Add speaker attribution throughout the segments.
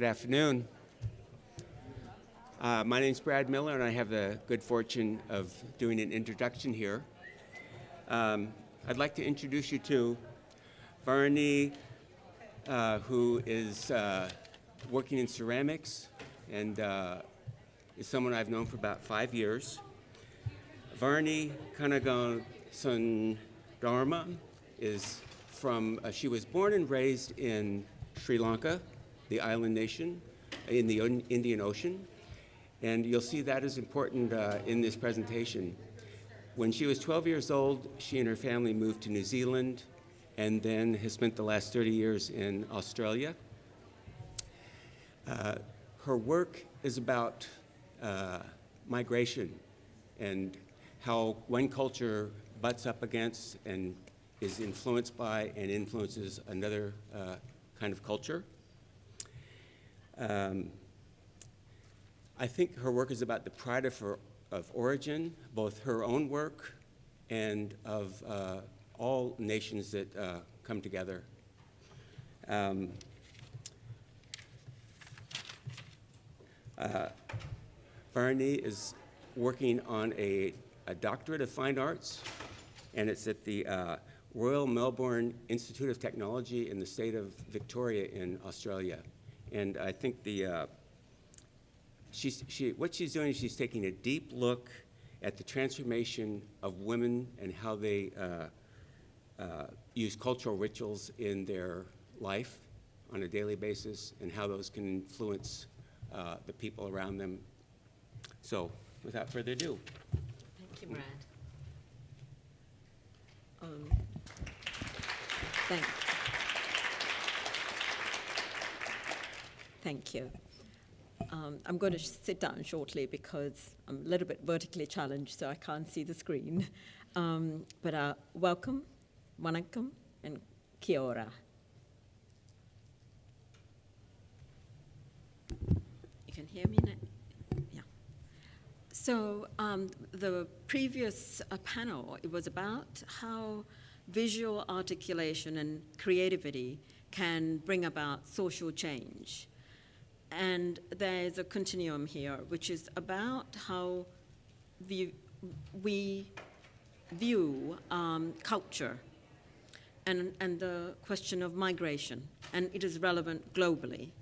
Speaker 1: Good afternoon. My name's Brad Miller, and I have the good fortune of doing an introduction here. I'd like to introduce you to Varuni, who is working in ceramics and is someone I've known for about 5 years. Varuni Kanagasundaram is from, she was born and raised in Sri Lanka, the island nation in the Indian Ocean. And you'll see that is important in this presentation. When she was 12 years old, she and her family moved to New Zealand and then has spent the last 30 years in Australia. Her work is about migration and how one culture butts up against and is influenced by and influences another kind of culture. I think her work is about the pride of origin, both her own work and of all nations that come together. Varuni is working on a doctorate of fine arts, and it's at the Royal Melbourne Institute of Technology in the state of Victoria in Australia. And I think what she's doing is she's taking a deep look at the transformation of women and how they use cultural rituals in their life on a daily basis and how those can influence the people around them. So, without further ado.
Speaker 2: Thank you, Brad. Thank you. I'm going to sit down shortly because I'm a little bit vertically challenged, so I can't see the screen. But welcome, vanakkam, and kia ora. You can hear me now? Yeah. So the previous panel, it was about how visual articulation and creativity can bring about social change. And there's a continuum here, which is about how we view culture and the question of migration. And it is relevant globally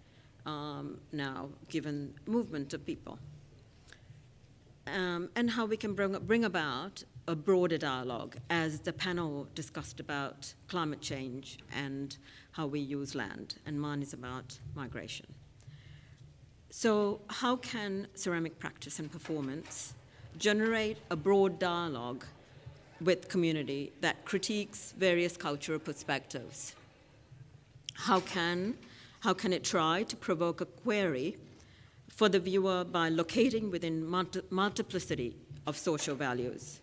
Speaker 2: now, given movement of people. And how we can bring about a broader dialogue, as the panel discussed about climate change and how we use land, and mine is about migration. So how can ceramic practice and performance generate a broad dialogue with community that critiques various cultural perspectives? How can it try to provoke a query for the viewer by locating within multiplicity of social values?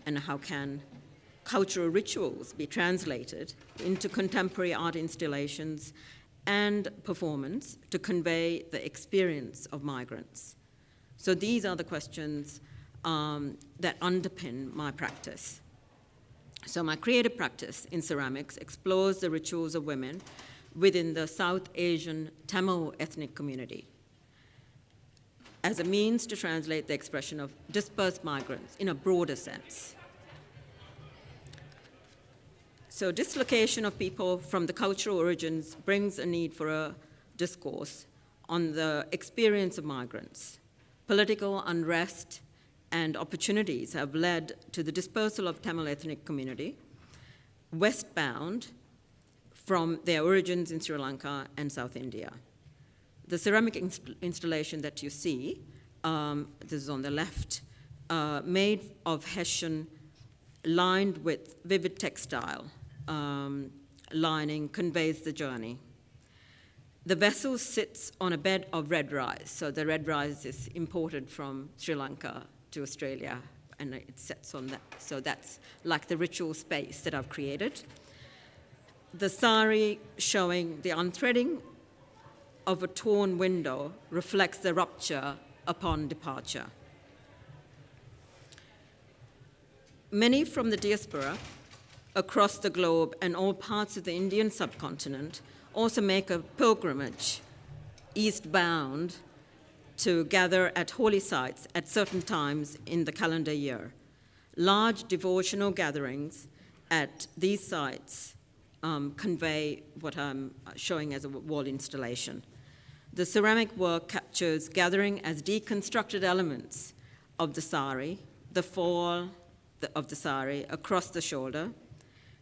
Speaker 2: And how can cultural rituals be translated into contemporary art installations and performance to convey the experience of migrants? So these are the questions that underpin my practice. So my creative practice in ceramics explores the rituals of women within the South Asian Tamil ethnic community as a means to translate the expression of dispersed migrants in a broader sense. So dislocation of people from the cultural origins brings a need for a discourse on the experience of migrants. Political unrest and opportunities have led to the dispersal of Tamil ethnic community westbound from their origins in Sri Lanka and South India. The ceramic installation that you see, this is on the left, made of hessian lined with vivid textile, lining conveys the journey. The vessel sits on a bed of red rice. So the red rice is imported from Sri Lanka to Australia, and it sits on that. So that's like the ritual space that I've created. The sari showing the unthreading of a torn window reflects the rupture upon departure. Many from the diaspora across the globe and all parts of the Indian subcontinent also make a pilgrimage eastbound to gather at holy sites at certain times in the calendar year. Large devotional gatherings at these sites convey what I'm showing as a wall installation. The ceramic work captures gathering as deconstructed elements of the sari, the fall of the sari across the shoulder,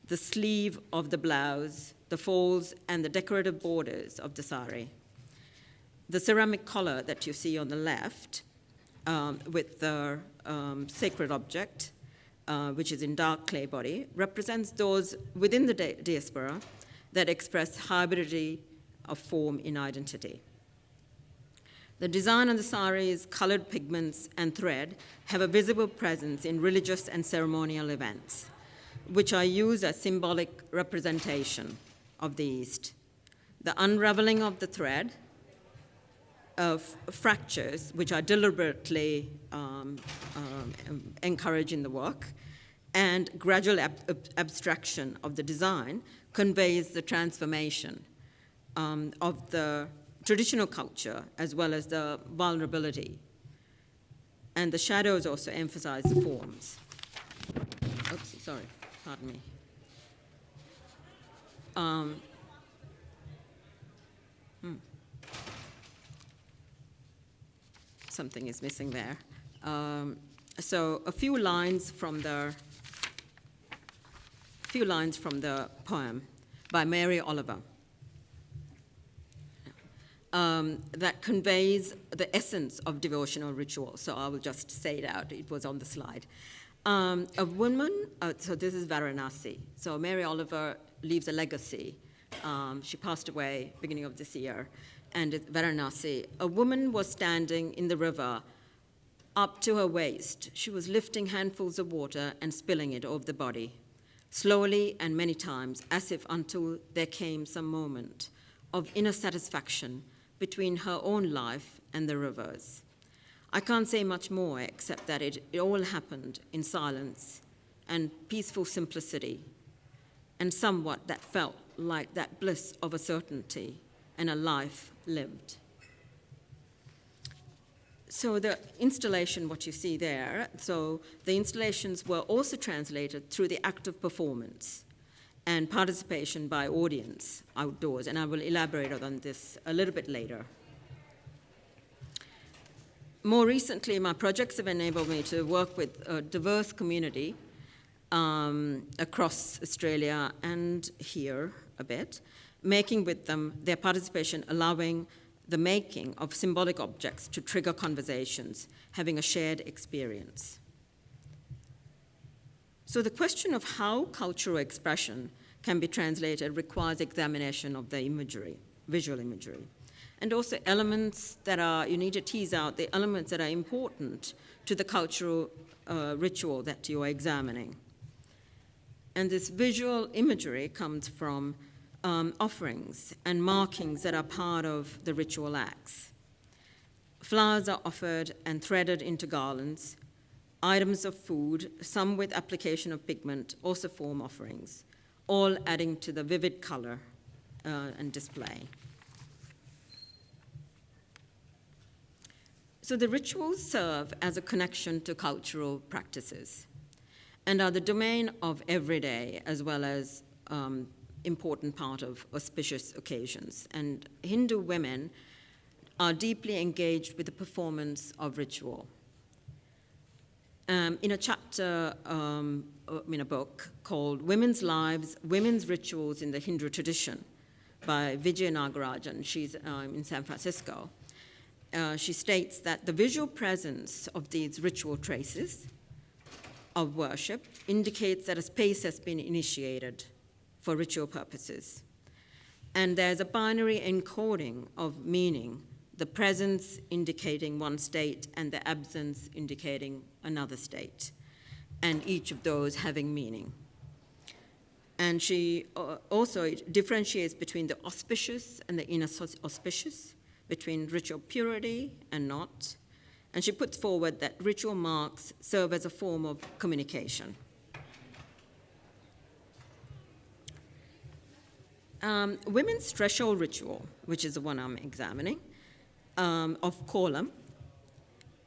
Speaker 2: the sleeve of the blouse, the folds, and the decorative borders of the sari. The ceramic collar that you see on the left with the sacred object, which is in dark clay body, represents those within the diaspora that express hybridity of form in identity. The design on the saris, colored pigments, and thread have a visible presence in religious and ceremonial events, which are used as symbolic representation of the East. The unraveling of the thread of fractures, which are deliberately encouraged in the work, and gradual abstraction of the design conveys the transformation of the traditional culture as well as the vulnerability. And the shadows also emphasize the forms. Oops, sorry, pardon me. Something is missing there. So a few lines from the poem by Mary Oliver that conveys the essence of devotional ritual. So I will just say it out. It was on the slide. A woman, so this is Varanasi. So Mary Oliver leaves a legacy. She passed away beginning of this year. And at Varanasi, a woman was standing in the river up to her waist. She was lifting handfuls of water and spilling it over the body, slowly and many times, as if until there came some moment of inner satisfaction between her own life and the river's. I can't say much more except that it all happened in silence and peaceful simplicity, and somewhat that felt like that bliss of a certainty and a life lived. So the installation, what you see there, so the installations were also translated through the act of performance and participation by audience outdoors, and I will elaborate on this a little bit later. More recently, my projects have enabled me to work with a diverse community across Australia and here a bit, making with them their participation, allowing the making of symbolic objects to trigger conversations, having a shared experience. So the question of how cultural expression can be translated requires examination of the imagery, visual imagery, and also elements that are, you need to tease out the elements that are important to the cultural ritual that you are examining. And this visual imagery comes from offerings and markings that are part of the ritual acts. Flowers are offered and threaded into garlands. Items of food, some with application of pigment, also form offerings, all adding to the vivid color and display. So the rituals serve as a connection to cultural practices and are the domain of everyday as well as important part of auspicious occasions. And Hindu women are deeply engaged with the performance of ritual. In a chapter in a book called Women's Lives, Women's Rituals in the Hindu Tradition by Vijaya Nagarajan, she's in San Francisco, she states that the visual presence of these ritual traces of worship indicates that a space has been initiated for ritual purposes. And there's a binary encoding of meaning, the presence indicating one state and the absence indicating another state, and each of those having meaning. And she also differentiates between the auspicious and the inauspicious, between ritual purity and not. And she puts forward that ritual marks serve as a form of communication. Women's threshold ritual, which is the one I'm examining, of Kolam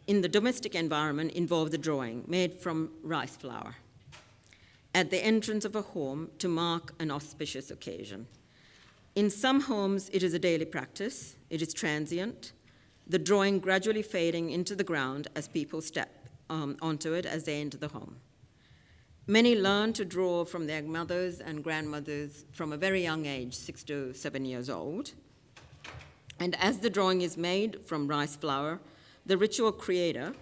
Speaker 2: in the domestic environment involves a drawing made from rice flour at the entrance of a home to mark an auspicious occasion. In some homes, it is a daily practice. It is transient, the drawing gradually fading into the ground as people step onto it as they enter the home. Many learn to draw from their mothers and grandmothers from a very young age, 6 to 7 years old. And as the drawing is made from rice flour, the ritual creator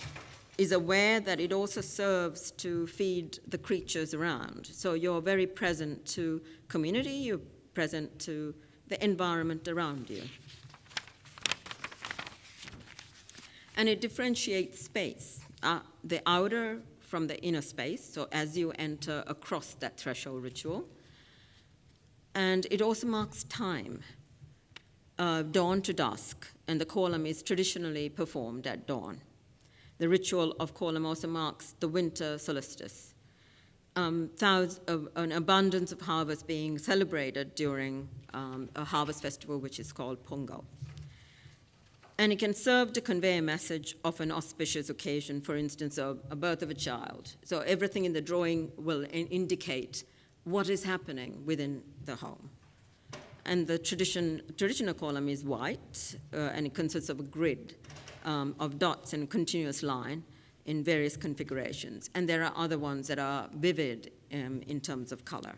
Speaker 2: is aware that it also serves to feed the creatures around. So you're very present to community, you're present to the environment around you. And it differentiates space, the outer from the inner space, so as you enter across that threshold ritual. And it also marks time, dawn to dusk, and the kolam is traditionally performed at dawn. The ritual of kolam also marks the winter solstice, an abundance of harvest being celebrated during a harvest festival which is called Pongal. And it can serve to convey a message of an auspicious occasion, for instance, a birth of a child. So everything in the drawing will indicate what is happening within the home. And the traditional kolam is white, and it consists of a grid of dots and a continuous line in various configurations. And there are other ones that are vivid in terms of color.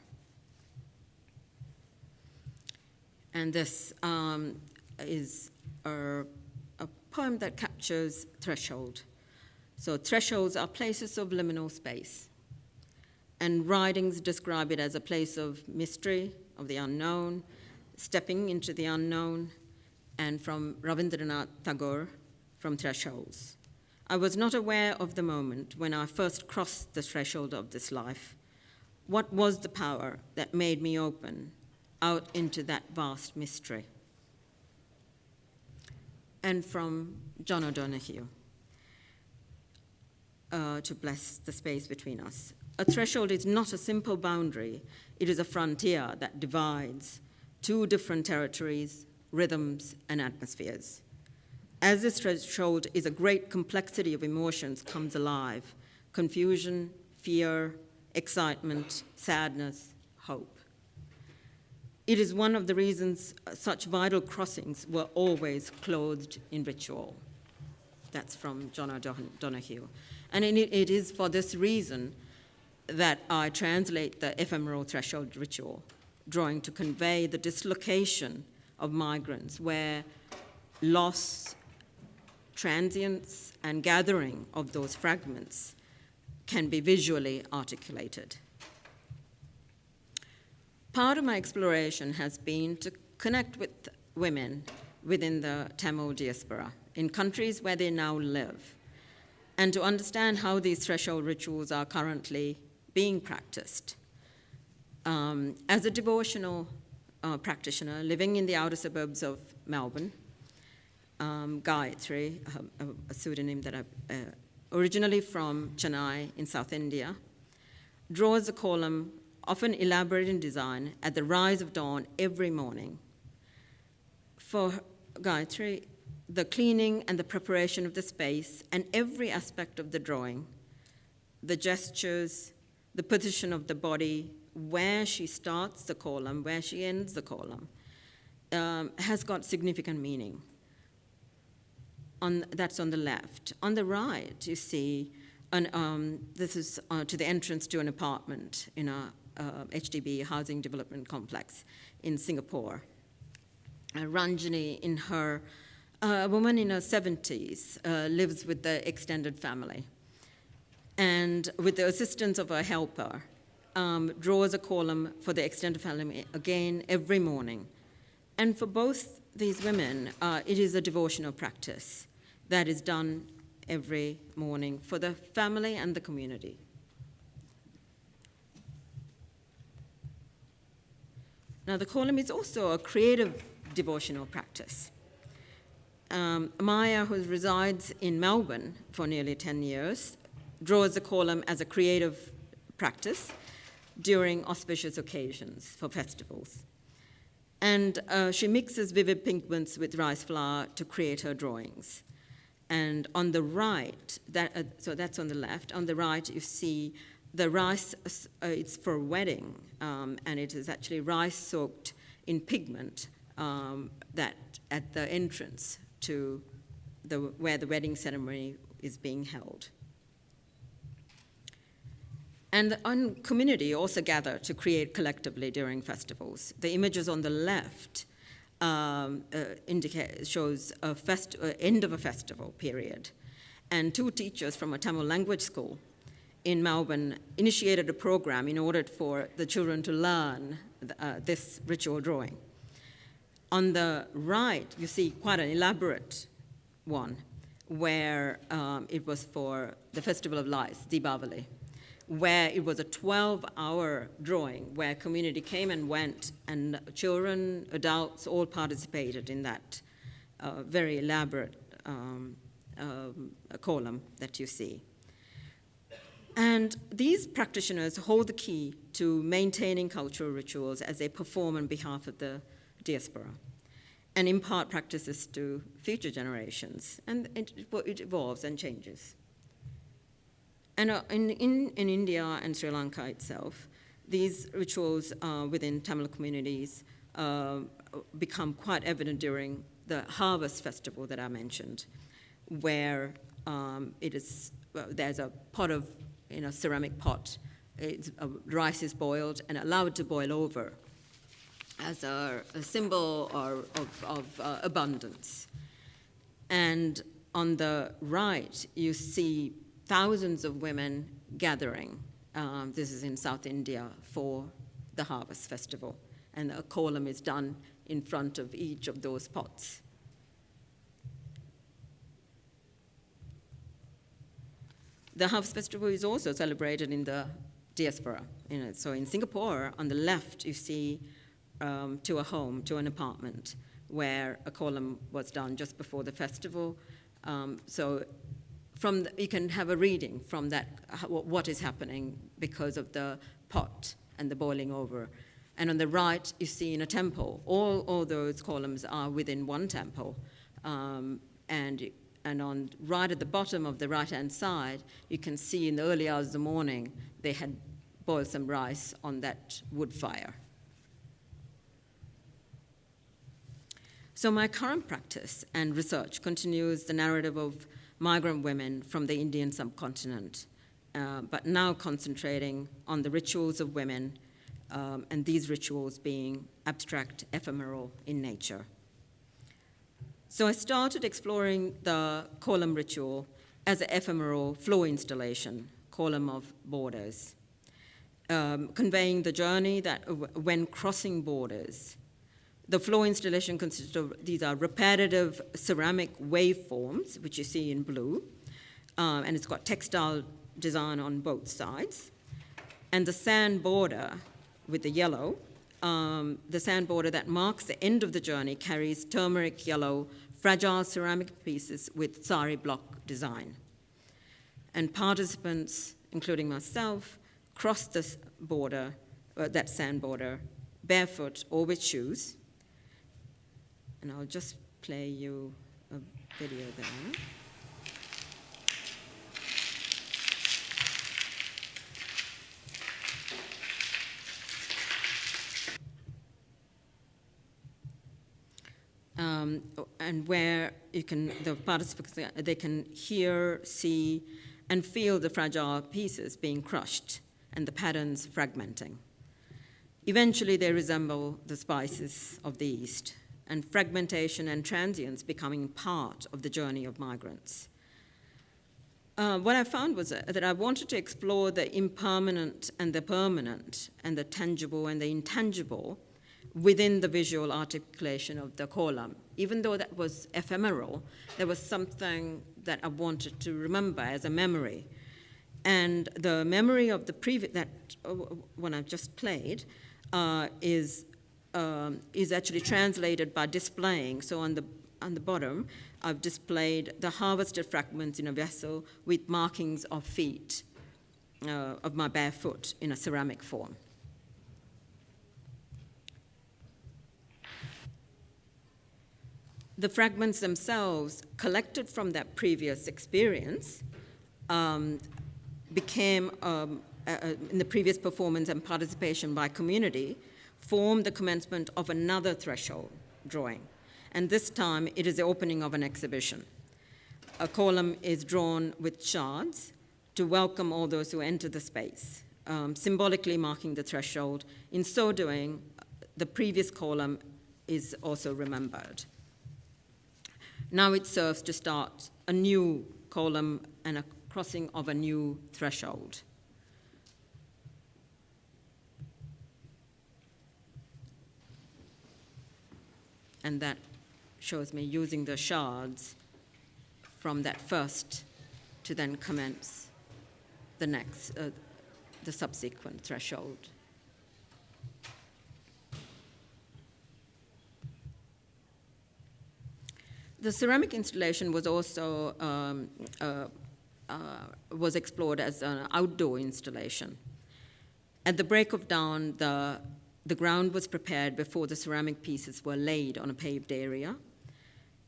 Speaker 2: And this is a poem that captures threshold. So thresholds are places of liminal space. And writings describe it as a place of mystery, of the unknown, stepping into the unknown, and from Rabindranath Tagore, from thresholds. I was not aware of the moment when I first crossed the threshold of this life. What was the power that made me open out into that vast mystery? And from John O'Donoghue, to bless the space between us. A threshold is not a simple boundary. It is a frontier that divides two different territories, rhythms, and atmospheres. As this threshold is a great complexity of emotions comes alive: confusion, fear, excitement, sadness, hope. It is one of the reasons such vital crossings were always clothed in ritual. That's from John O'Donoghue. And it is for this reason that I translate the ephemeral threshold ritual, drawing to convey the dislocation of migrants, where loss, transience, and gathering of those fragments can be visually articulated. Part of my exploration has been to connect with women within the Tamil diaspora in countries where they now live, and to understand how these threshold rituals are currently being practiced. As a devotional practitioner living in the outer suburbs of Melbourne, Gayatri, a pseudonym that I originally from Chennai in South India, draws a kolam, often elaborate in design, at the rise of dawn every morning. For Gayatri, the cleaning and the preparation of the space and every aspect of the drawing, the gestures, the position of the body, where she starts the kolam, where she ends the kolam, has got significant meaning. That's on the left. On the right, you see, this is to the entrance to an apartment in a HDB housing development complex in Singapore. Ranjani, a woman in her 70s, lives with the extended family, and with the assistance of a helper, draws a kolam for the extended family again every morning. And for both these women, it is a devotional practice that is done every morning for the family and the community. Now, the kolam is also a creative devotional practice. Maya, who resides in Melbourne for nearly 10 years, draws the kolam as a creative practice during auspicious occasions for festivals. And she mixes vivid pigments with rice flour to create her drawings. And on the right, so that's on the left, on the right you see the rice, it's for a wedding, and it is actually rice soaked in pigment that at the entrance to where the wedding ceremony is being held. And the community also gather to create collectively during festivals. The images on the left shows end of a festival period. And two teachers from a Tamil language school in Melbourne initiated a program in order for the children to learn this ritual drawing. On the right, you see quite an elaborate one where it was for the Festival of Lights, Deepavali, where it was a 12-hour drawing where community came and went, and children, adults, all participated in that very elaborate kolam that you see. And these practitioners hold the key to maintaining cultural rituals as they perform on behalf of the diaspora and impart practices to future generations, and it evolves and changes. And in India and Sri Lanka itself, these rituals within Tamil communities become quite evident during the harvest festival that I mentioned, where there's a pot of, ceramic pot, rice is boiled and allowed to boil over as a symbol of abundance. And on the right, you see thousands of women gathering. This is in South India for the harvest festival. And a kolam is done in front of each of those pots. The harvest festival is also celebrated in the diaspora. So in Singapore, on the left, you see to a home, to an apartment, where a kolam was done just before the festival. You can have a reading from that, what is happening because of the pot and the boiling over. And on the right, you see in a temple, all those columns are within one temple. And on right at the bottom of the right-hand side, you can see in the early hours of the morning, they had boiled some rice on that wood fire. So my current practice and research continues the narrative of migrant women from the Indian subcontinent, but now concentrating on the rituals of women, and these rituals being abstract, ephemeral in nature. So I started exploring the kolam ritual as an ephemeral flow installation, kolam of borders, conveying the journey that when crossing borders. The flow installation consists of, these are repetitive ceramic waveforms, which you see in blue, and it's got textile design on both sides. And the sand border with the yellow, the sand border that marks the end of the journey carries turmeric yellow fragile ceramic pieces with sari block design. And participants, including myself, cross this border, that sand border, barefoot or with shoes. And I'll just play you a video there. And where the participants, they can hear, see, and feel the fragile pieces being crushed and the patterns fragmenting. Eventually, they resemble the spices of the East, and fragmentation and transience becoming part of the journey of migrants. What I found was that I wanted to explore the impermanent and the permanent, and the tangible and the intangible within the visual articulation of the kolam. Even though that was ephemeral, there was something that I wanted to remember as a memory. And the memory of the previous, that one I've just played, is actually translated by displaying. So on the bottom, I've displayed the harvested fragments in a vessel with markings of feet, of my bare foot in a ceramic form. the fragments themselves, collected from that previous experience, became, in the previous performance and participation by community, formed the commencement of another threshold drawing. And this time, it is the opening of an exhibition. A column is drawn with shards to welcome all those who enter the space, symbolically marking the threshold. In so doing, the previous column is also remembered. Now it serves to start a new column and a crossing of a new threshold. And that shows me using the shards from that first to then commence the next, the subsequent threshold. The ceramic installation was also was explored as an outdoor installation. At the break of dawn, the ground was prepared before the ceramic pieces were laid on a paved area.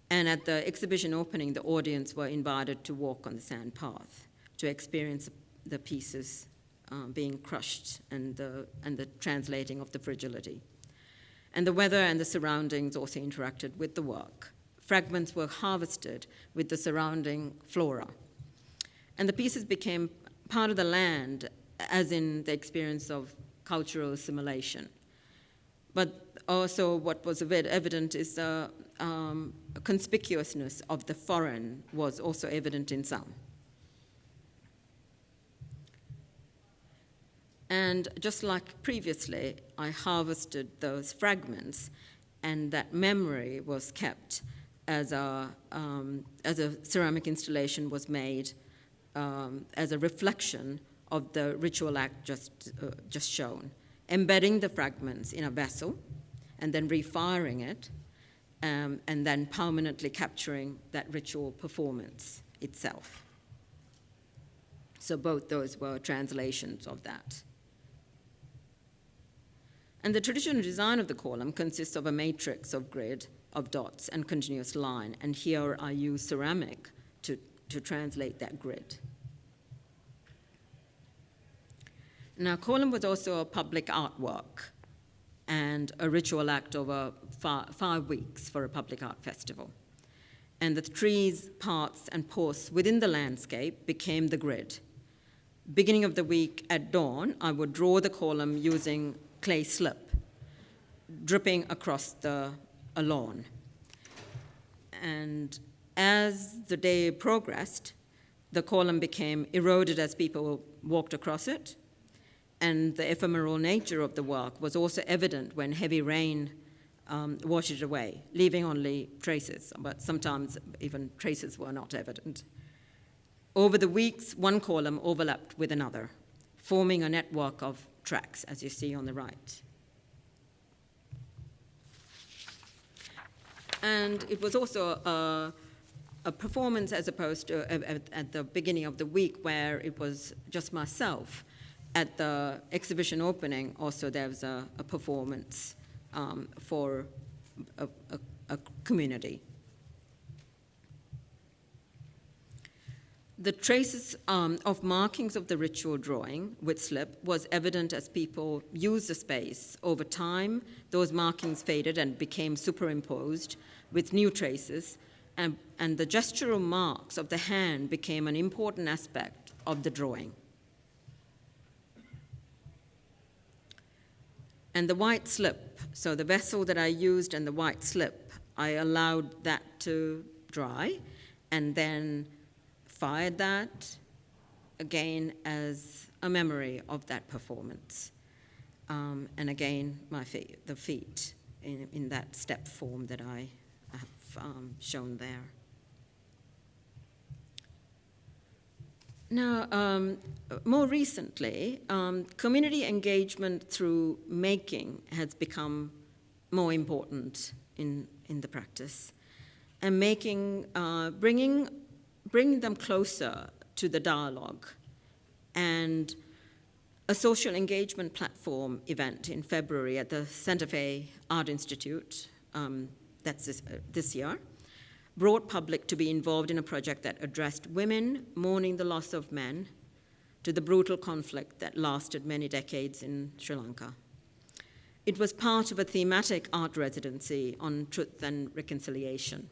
Speaker 2: And at the exhibition opening, the audience were invited to walk on the sand path to experience the pieces being crushed and the translating of the fragility. And the weather and the surroundings also interacted with the work. Fragments were harvested with the surrounding flora. And the pieces became part of the land, as in the experience of cultural assimilation. But also what was evident is the conspicuousness of the foreign was also evident in some. And just like previously, I harvested those fragments, and that memory was kept as a ceramic installation was made as a reflection of the ritual act just shown, embedding the fragments in a vessel and then refiring it, and then permanently capturing that ritual performance itself. So both those were translations of that. And the traditional design of the column consists of a matrix of grid, of dots, and continuous line. And here I use ceramic to translate that grid. Now, column was also a public artwork and a ritual act over 5 weeks for a public art festival. And the trees, paths, and posts within the landscape became the grid. Beginning of the week at dawn, I would draw the column using clay slip, dripping across a lawn. And as the day progressed, the column became eroded as people walked across it, and the ephemeral nature of the work was also evident when heavy rain washed it away, leaving only traces, but sometimes even traces were not evident. Over the weeks, one column overlapped with another, forming a network of tracks, as you see on the right. And it was also a performance as opposed to at the beginning of the week where it was just myself. At the exhibition opening, also there was a performance for a community. The traces of markings of the ritual drawing with slip was evident as people used the space. Over time, those markings faded and became superimposed with new traces, and the gestural marks of the hand became an important aspect of the drawing. And the white slip, so the vessel that I used and the white slip, I allowed that to dry and then fired that again as a memory of that performance. And again, the feet in that step form that I have shown there. Now, more recently, community engagement through making has become more important in the practice, and bringing them closer to the dialogue. And a social engagement platform event in February at the Santa Fe Art Institute, that's this year, broad public to be involved in a project that addressed women mourning the loss of men to the brutal conflict that lasted many decades in Sri Lanka. It was part of a thematic art residency on truth and reconciliation.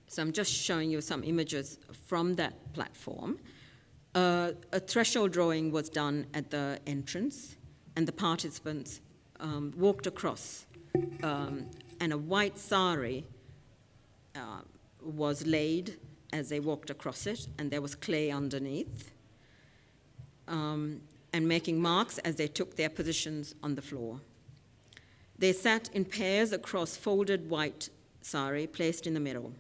Speaker 2: So I'm just showing you some images from that platform. A threshold drawing was done at the entrance, and the participants walked across, and a white sari was laid as they walked across it, and there was clay underneath, and making marks as they took their positions on the floor. They sat in pairs across folded white sari placed in the middle,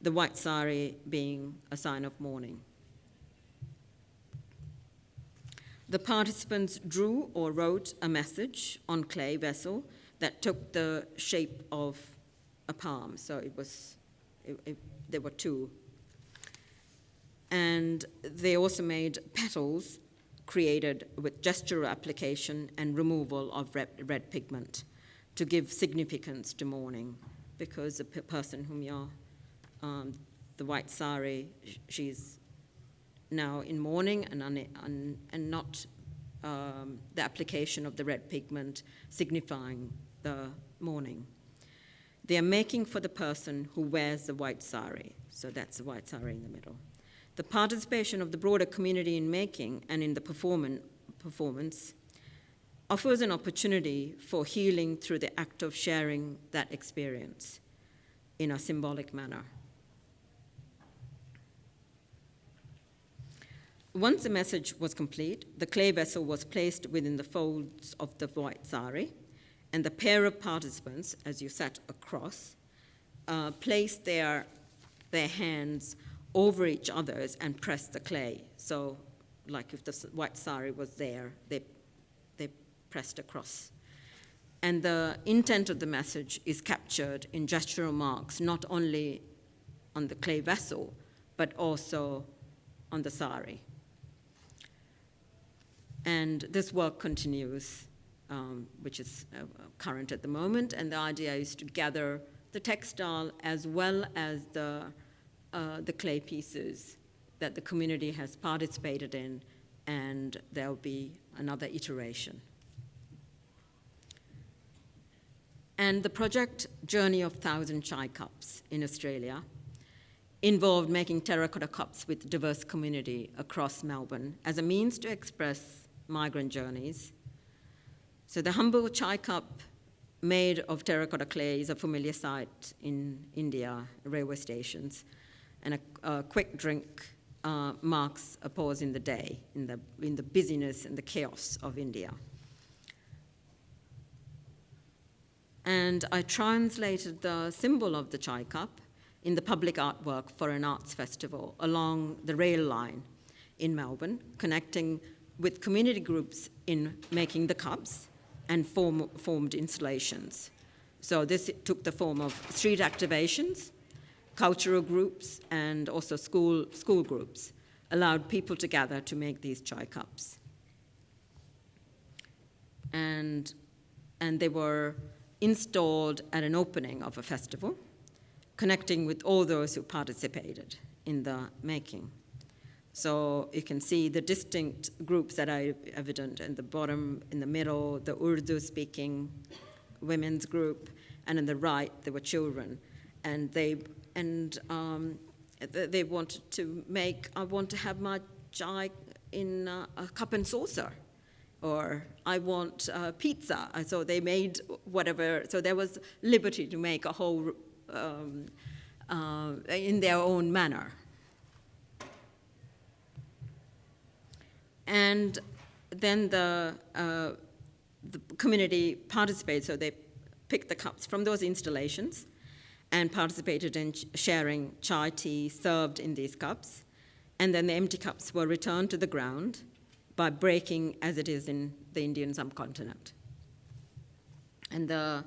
Speaker 2: the white sari being a sign of mourning. The participants drew or wrote a message on clay vessel that took the shape of a palm, so there were two. And they also made petals created with gestural application and removal of red pigment to give significance to mourning, because the person whom you're, the white sari, she's now in mourning, and not the application of the red pigment signifying the mourning. They are making for the person who wears the white sari, so that's the white sari in the middle. The participation of the broader community in making and in the performance offers an opportunity for healing through the act of sharing that experience in a symbolic manner. Once the message was complete, the clay vessel was placed within the folds of the white sari, and the pair of participants, as you sat across, placed their hands over each other's and pressed the clay. So, like if the white sari was there, they pressed across. And the intent of the message is captured in gestural marks, not only on the clay vessel, but also on the sari. And this work continues, which is current at the moment, and the idea is to gather the textile as well as the clay pieces that the community has participated in, and there will be another iteration. And the project Journey of 1,000 Chai Cups in Australia involved making terracotta cups with diverse community across Melbourne as a means to express migrant journeys. So the humble chai cup made of terracotta clay is a familiar sight in India, railway stations, and a quick drink marks a pause in the day, in the busyness and the chaos of India. And I translated the symbol of the chai cup in the public artwork for an arts festival along the rail line in Melbourne, connecting with community groups in making the cups and formed installations. So this took the form of street activations, cultural groups, and also school groups, allowed people to gather to make these chai cups. And they were installed at an opening of a festival, connecting with all those who participated in the making. So you can see the distinct groups that are evident in the bottom, in the middle, the Urdu-speaking women's group, and on the right, there were children. And they wanted to make, I want to have my chai in a cup and saucer, or I want pizza. And so they made whatever, so there was liberty to make a whole, in their own manner. And then the community participated, so they picked the cups from those installations and participated in sharing chai tea served in these cups. And then the empty cups were returned to the ground by breaking, as it is in the Indian subcontinent. And the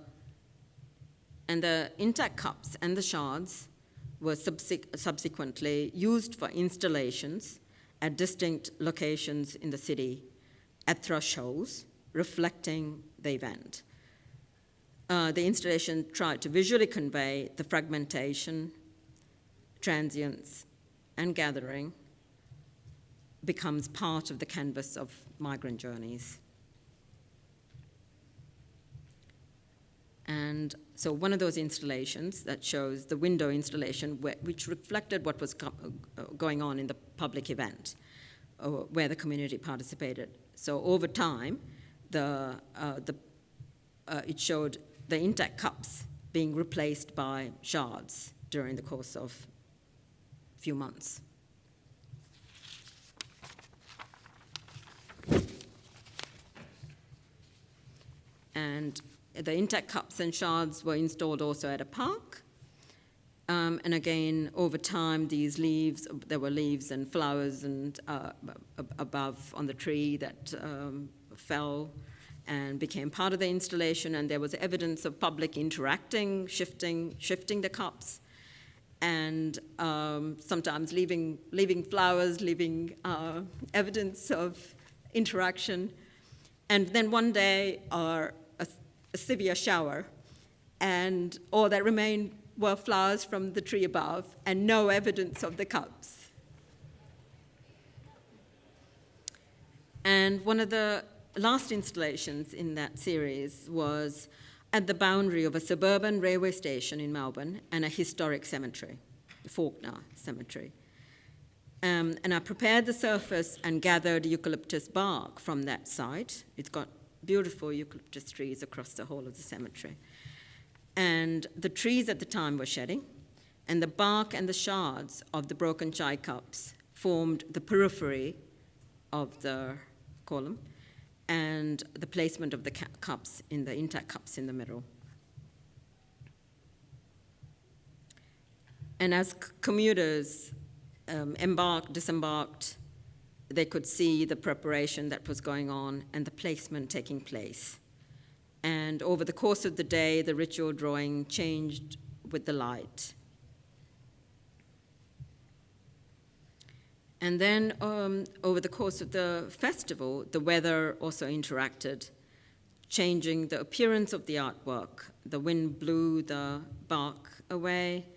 Speaker 2: intact cups and the shards were subsequently used for installations at distinct locations in the city at thresholds, reflecting the event. the installation tried to visually convey the fragmentation, transience, and gathering becomes part of the canvas of migrant journeys. And so one of those installations that shows the window installation which reflected what was going on in the public event where the community participated. So over time, it showed the intact cups being replaced by shards during the course of a few months. And the intact cups and shards were installed also at a park. And again, over time, these leaves, there were leaves and flowers and above on the tree that fell and became part of the installation, and there was evidence of public interacting, shifting the cups, and sometimes leaving flowers, leaving evidence of interaction. And then one day, a severe shower, and all that remained were flowers from the tree above and no evidence of the cups. And one of the last installations in that series was at the boundary of a suburban railway station in Melbourne and a historic cemetery, the Faulkner Cemetery. And I prepared the surface and gathered eucalyptus bark from that site. It's got beautiful eucalyptus trees across the whole of the cemetery. And the trees at the time were shedding, and the bark and the shards of the broken chai cups formed the periphery of the column and the placement of the cups in the intact cups in the middle. And as commuters disembarked, they could see the preparation that was going on and the placement taking place. And over the course of the day, the ritual drawing changed with the light. And then over the course of the festival, the weather also interacted, changing the appearance of the artwork. The wind blew the bark away,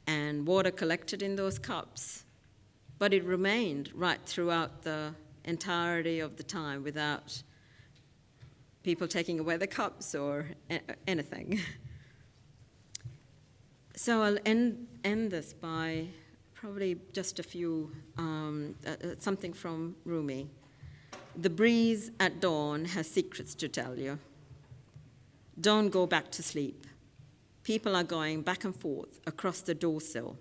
Speaker 2: and water collected in those cups, but it remained right throughout the entirety of the time without people taking away the cups or anything. So I'll end this by probably just a few, something from Rumi. The breeze at dawn has secrets to tell you. Don't go back to sleep. People are going back and forth across the doorsill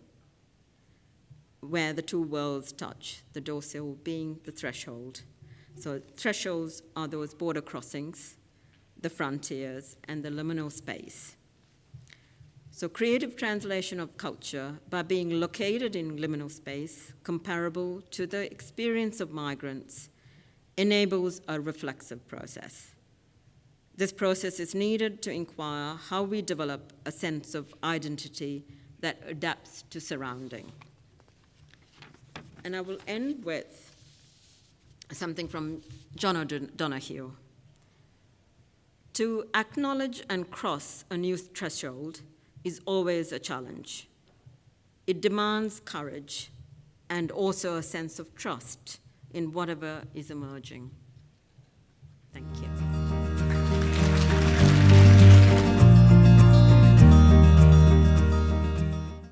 Speaker 2: where the two worlds touch, the doorsill being the threshold. So thresholds are those border crossings, the frontiers, and the liminal space. So creative translation of culture by being located in liminal space, comparable to the experience of migrants, enables a reflexive process. This process is needed to inquire how we develop a sense of identity that adapts to surrounding. And I will end with something from John O'Donoghue. To acknowledge and cross a new threshold is always a challenge. It demands courage and also a sense of trust in whatever is emerging. Thank you.